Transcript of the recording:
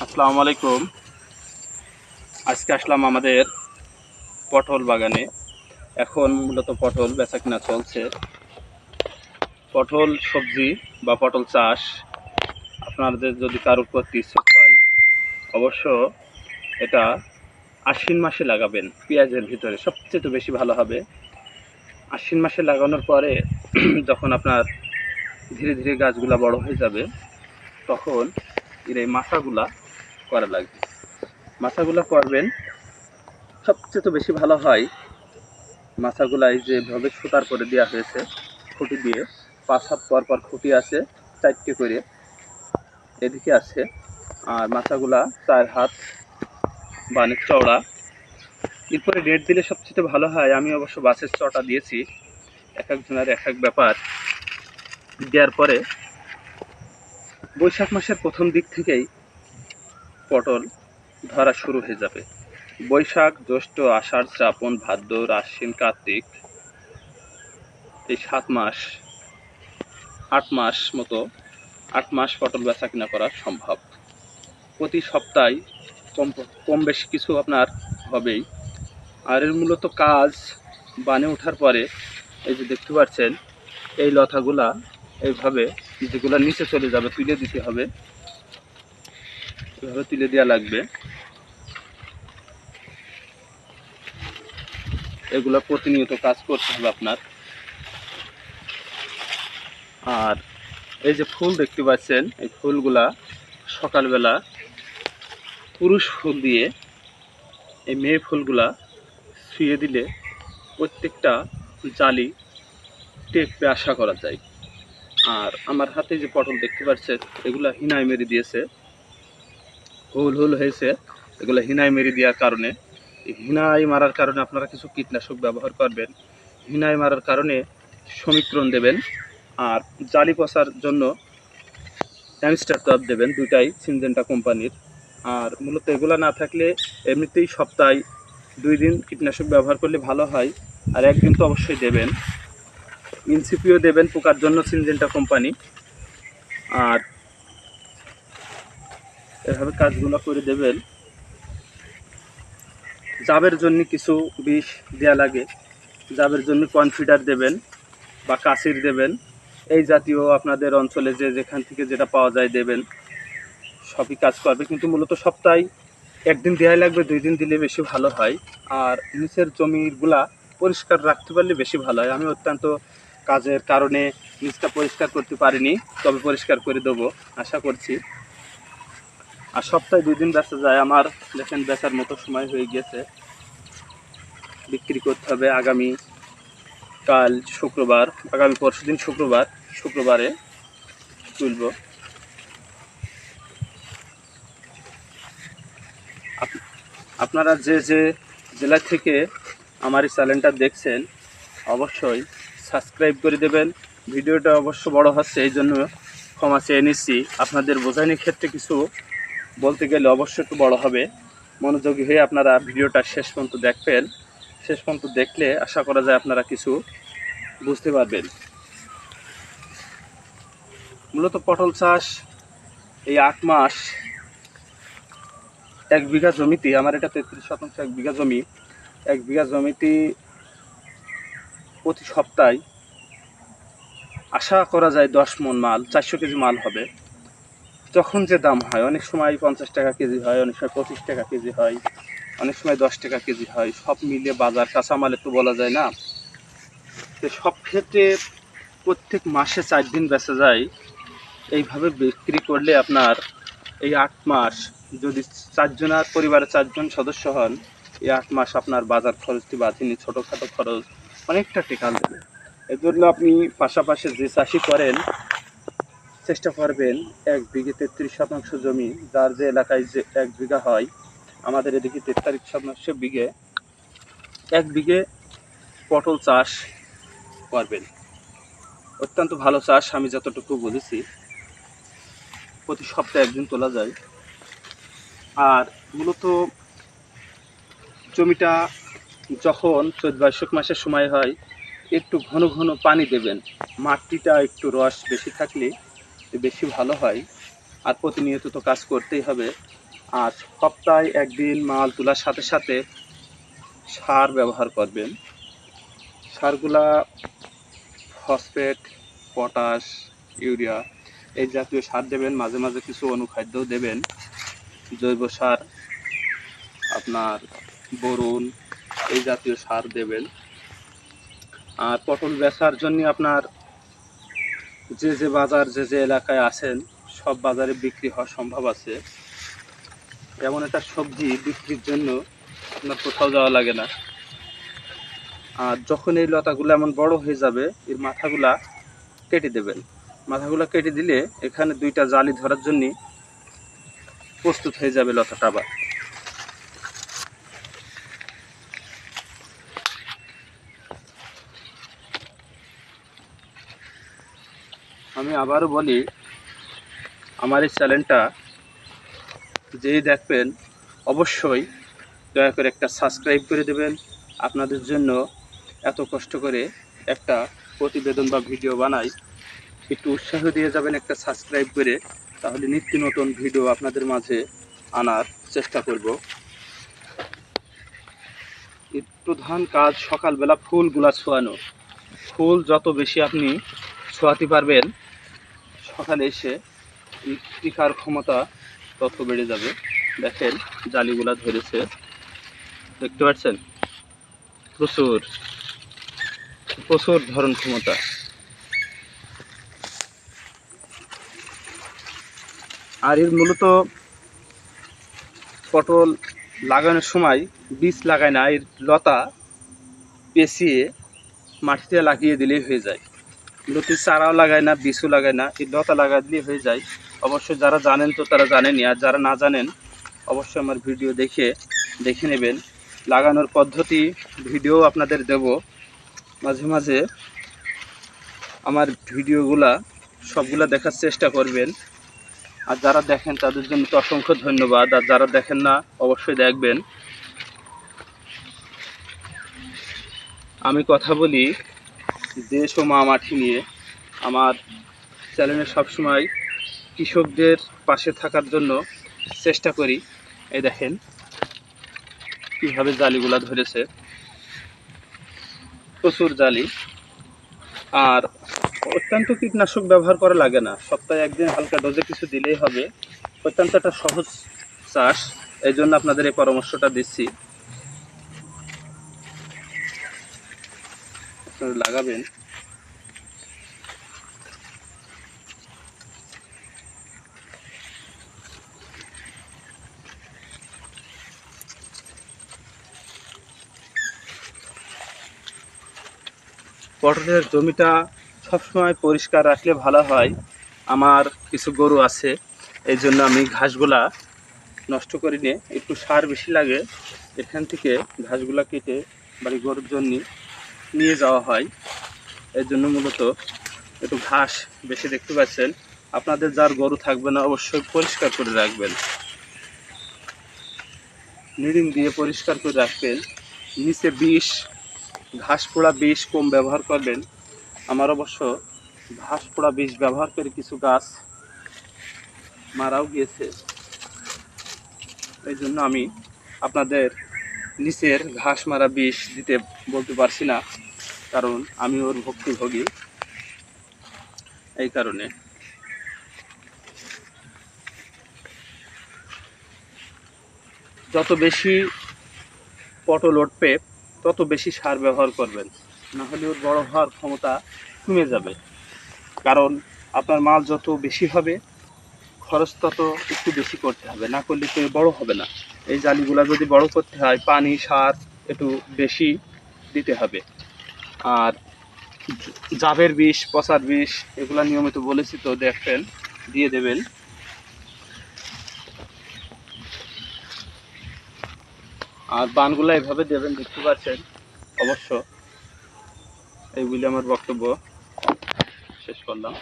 আসসালামু আলাইকুম। আজকে আসলাম আমাদের পটল বাগানে। এখন মূলত পটল বেচাকেনা চলছে। পটল সবজি বা পটল চাষ আপনাদের যদি কারোর করতে ইচ্ছুক হয়, অবশ্য এটা আশ্বিন মাসে লাগাবেন। পেঁয়াজের ভিতরে সবচেয়ে বেশি ভালো হবে। আশ্বিন মাসে লাগানোর পরে যখন আপনার ধীরে ধীরে গাছগুলা বড় হয়ে যাবে, তখন এর এই মাথাগুলা করা লাগবে। মাথাগুলা করবেন সবচেয়ে বেশি ভালো হয়। মাথাগুলাই যেভাবে সুতার করে দেওয়া হয়েছে, খুঁটি দিয়ে 5 হাত পর পর খুঁটি আছে, 4টে করে এদিকে আছে। আর মাথাগুলা 4 হাত বা অনেক চওড়া। এরপরে নেট দিলে সবচেয়ে ভালো হয়। আমি অবশ্য বাঁশের চটা দিয়েছি, এক একজনের এক এক ব্যাপার। দেওয়ার পরে বৈশাখ মাসের প্রথম দিক থেকেই পটল ধরা শুরু হয়ে যাবে। বৈশাখ, জ্যৈষ্ঠ, আষাঢ়, শ্রাবণ, ভাদ্র, আশ্বিন, কার্তিক, এই 7 মাস 8 মাস মতো 8 মাস পটল বেচা কিনা করা সম্ভব। প্রতি সপ্তাহে কম বেশি কিছু আপনার হবেই। আর এর মূলত কাজ বানে ওঠার পরে এই যে দেখতে পাচ্ছেন, এই লতাগুলা এইভাবে যেগুলো নিচে চলে যাবে তুলে দিতে হবে। এভাবে তুলে দেওয়া লাগবে। এগুলো প্রতিনিয়ত কাজ করতে হবে আপনার। আর এই যে ফুল দেখতে পাচ্ছেন, এই ফুলগুলা সকালবেলা পুরুষ ফুল দিয়ে এই মেয়ে ফুলগুলা শুয়ে দিলে প্রত্যেকটা জালি টেকবে আশা করা যায়। আর আমার হাতে যে পটল দেখতে পাচ্ছেন, এগুলা হিনায় মেরে দিয়েছে, হুল হুল হয়েছে। এগুলো হিনায় মেরে দেওয়ার কারণে, হিনায় মারার কারণে আপনারা কিছু কীটনাশক ব্যবহার করবেন। হিনায় মারার কারণে সমিক্রণ দেবেন। আর জালি পচার জন্য অ্যামস্টার টপ দেবেন, দুটাই সিনজেন্টা কোম্পানির। আর মূলত এগুলো না থাকলে এমনিতেই সপ্তাহে 2 দিন কীটনাশক ব্যবহার করলে ভালো হয়। আর একদিন তো অবশ্যই দেবেন। ইনসিপিও দেবেন পোকার জন্য, সিনজেন্টা কোম্পানি। আর এভাবে কাজগুলো করে দেবেন। জাবের জন্য কিছু বিষ দেওয়া লাগে। জাবের জন্য কনফিডার দেবেন বা কাসির দেবেন। এই জাতীয় আপনাদের অঞ্চলে যেখান থেকে যেটা পাওয়া যায় দেবেন, সবই কাজ করবে। কিন্তু মূলত সপ্তাহে 1 দিন দেওয়াই লাগবে, 2 দিন দিলে বেশি ভালো হয়। আর নিচের জমিগুলা পরিষ্কার রাখতে পারলে বেশি ভালো হয়। আমি অত্যন্ত কাজের কারণে নিচটা পরিষ্কার করতে পারিনি, তবে পরিষ্কার করে দেবো আশা করছি। আর সপ্তাহে 2 দিন বেচা যায় আমার। দেখেন বেচার মতো সময় হয়ে গিয়েছে, বিক্রি করতে হবে। কাল শুক্রবার, আগামী পরশুদিন শুক্রবারে তুলব। আপনারা যে জেলা থেকে আমার এই চ্যানেলটা দেখছেন, অবশ্যই সাবস্ক্রাইব করে দেবেন। ভিডিওটা অবশ্য বড় হচ্ছে, এই জন্য ক্ষমা চেয়ে নিচ্ছি। আপনাদের বোঝানোর ক্ষেত্রে কিছু বলতে গেলে অবশ্যই একটু বড় হবে। মনোযোগী হয়ে আপনারা ভিডিওটা শেষ পর্যন্ত দেখবেন। শেষ পর্যন্ত দেখলে আশা করা যায় আপনারা কিছু বুঝতে পারবেন। মূলত পটল চাষ এই 8 মাস 1 বিঘা জমিতে, আমার এটা 33% 1 বিঘা জমি। 1 বিঘা জমিতে প্রতি সপ্তাহে আশা করা যায় 10 মণ মাল, 400 কেজি মাল হবে। যখন যে দাম হয়, অনেক সময় 50 টাকা কেজি হয়, অনেক সময় 25 টাকা কেজি হয়, অনেক সময় 10 টাকা কেজি হয়। সব মিলিয়ে বাজার, কাঁচামালের তো বলা যায় না। তো সব ক্ষেত্রে প্রত্যেক মাসে 4 দিন বেচা যায়। এইভাবে বিক্রি করলে আপনার এই 8 মাস, যদি 4 জনের পরিবারে 4 জন সদস্য হন, এই 8 মাস আপনার বাজার খরচটি বাঁচিয়ে ছোটোখাটো খরচ অনেকটা টেকা দেবে। এর জন্য আপনি পাশাপাশি যে চাষি করেন, চেষ্টা করবেন 1 বিঘে 33% জমি, যার যে এলাকায় যে 1 বিঘা হয়, আমাদের এদিকে 43% বিঘে, 1 বিঘে পটল চাষ করবেন। অত্যন্ত ভালো চাষ, আমি যতটুকু বুঝেছি। প্রতি সপ্তাহে 1 দিন তোলা যায়। আর মূলত জমিটা যখন 14 বৈশাখ মাসের সময় হয়, একটু ঘন ঘন পানি দেবেন। মাটিটা একটু রস বেশি থাকলে বেশি ভালো হয়। আর প্রতিনিয়ত তো কাজ করতেই হবে। আর সপ্তাহে একদিন মাল তোলার সাথে সাথে সার ব্যবহার করবেন। সারগুলা ফসফেট, পটাশ, ইউরিয়া এই জাতীয় সার দেবেন। মাঝে মাঝে কিছু অনুখাদ্যও দেবেন, জৈব সার, আপনার বোরন এই জাতীয় সার দেবেন। আর পটল বেচার জন্য আপনার যে বাজার যে এলাকায় আছেন সব বাজারে বিক্রি হওয়ার সম্ভব আছে। এমন একটা সবজি বিক্রির জন্য আপনার কোথাও যাওয়া লাগে না। আর যখন এই লতাগুলো এমন বড় হয়ে যাবে এর মাথাগুলা কেটে দেবেন। মাথাগুলো কেটে দিলে এখানে দুইটা জালি ধরার জন্য প্রস্তুত হয়ে যাবে লতাটা। আবার আমি আবারও বলি, আমার এই চ্যানেলটা যেই দেখবেন অবশ্যই দয়া করে একটা সাবস্ক্রাইব করে দেবেন। আপনাদের জন্য এত কষ্ট করে একটা প্রতিবেদন বা ভিডিও বানাই, একটু উৎসাহ দিয়ে যাবেন একটা সাবস্ক্রাইব করে, তাহলে নিত্য নতুন ভিডিও আপনাদের মাঝে আনার চেষ্টা করব। এর প্রধান কাজ সকালবেলা ফুলগুলা ছোঁয়ানো। ফুল যত বেশি আপনি ছোঁয়াতে পারবেন সকালে এসে টিকার ক্ষমতা তত বেড়ে যাবে। দেখেন জালিগুলা ধরেছে, দেখতে পাচ্ছেন, প্রচুর প্রচুর ধরন ক্ষমতা। আর এর মূলত পটল লাগানোর সময় বীজ লাগায় না, এর লতা পেঁচিয়ে মাটিতে লাগিয়ে দিলেই হয়ে যায়। মূলত চারাও লাগায় না, বীজও লাগায় না, এই লতা লাগা দিলেই হয়ে যায়। অবশ্যই যারা জানেন তো তারা জানেনই, আর যারা না জানেন অবশ্যই আমার ভিডিও দেখে নেবেন। লাগানোর পদ্ধতি ভিডিও আপনাদের দেব মাঝে মাঝে। আমার ভিডিওগুলা সবগুলা দেখার চেষ্টা করবেন। আর যারা দেখেন তাদের জন্য তো অসংখ্য ধন্যবাদ, আর যারা দেখেন না অবশ্যই দেখবেন। আমি কথা বলি দেশ ও মা মাটি নিয়ে। আমার চ্যানেলে সবসময় কৃষকদের পাশে থাকার জন্য চেষ্টা করি। এই দেখেন কীভাবে জালিগুলা ধরেছে, প্রচুর জালি। আর অত্যন্ত কীটনাশক ব্যবহার করা লাগে না, সপ্তাহে একদিন হালকা ডোজে কিছু দিলেই হবে। অত্যন্ত একটা সহজ চাষ, এই জন্য আপনাদের এই পরামর্শটা দিচ্ছি, আপনারা লাগাবেন। পটলের জমিটা সবসময় পরিষ্কার রাখলে ভালো হয়। আমার কিছু গরু আছে, এই জন্য আমি ঘাসগুলা নষ্ট করি নে, একটু সার বেশি লাগে, এখান থেকে ঘাসগুলা কেটে বাড়ি গরুর জন্য নিয়ে যাওয়া হয়। এই জন্য মূলত একটু ঘাস বেশি দেখতে পাচ্ছেন। আপনাদের যার গরু থাকবে না অবশ্যই পরিষ্কার করে রাখবেন, নিড়িং দিয়ে পরিষ্কার করে রাখবেন। নিচে বিষ, ঘাস পোড়া বিষ কম ব্যবহার করবেন। আমার অবশ্য ঘাস পোড়া বিষ ব্যবহার করে কিছু গাছ মারাও গিয়েছে, এই জন্য আমি আপনাদের নিচের ঘাস মারা বিষ দিতে বলতে পারছি না, কারণ আমি ওর ভুক্তভোগী। এই কারণে যত বেশি পটল উঠবে তত বেশি সার ব্যবহার করবেন, না হলে ওর বড় হওয়ার ক্ষমতা কমে যাবে। কারণ আপনার মাল যত বেশি হবে খরচ তত একটু বেশি করতে হবে, না করলে তো বড় হবে না। এই জালিগুলা যদি বড় করতে হয় পানি সার একটু বেশি দিতে হবে। আর জাবের বিষ, পচার বিষ এগুলা নিয়মিত বলেছি তো, দেখবেন দিয়ে দেবেন। আর বানগুলা এভাবে দেবেন, দেখতে পাচ্ছেন। অবশ্য এইগুলি আমার বক্তব্য শেষ করলাম।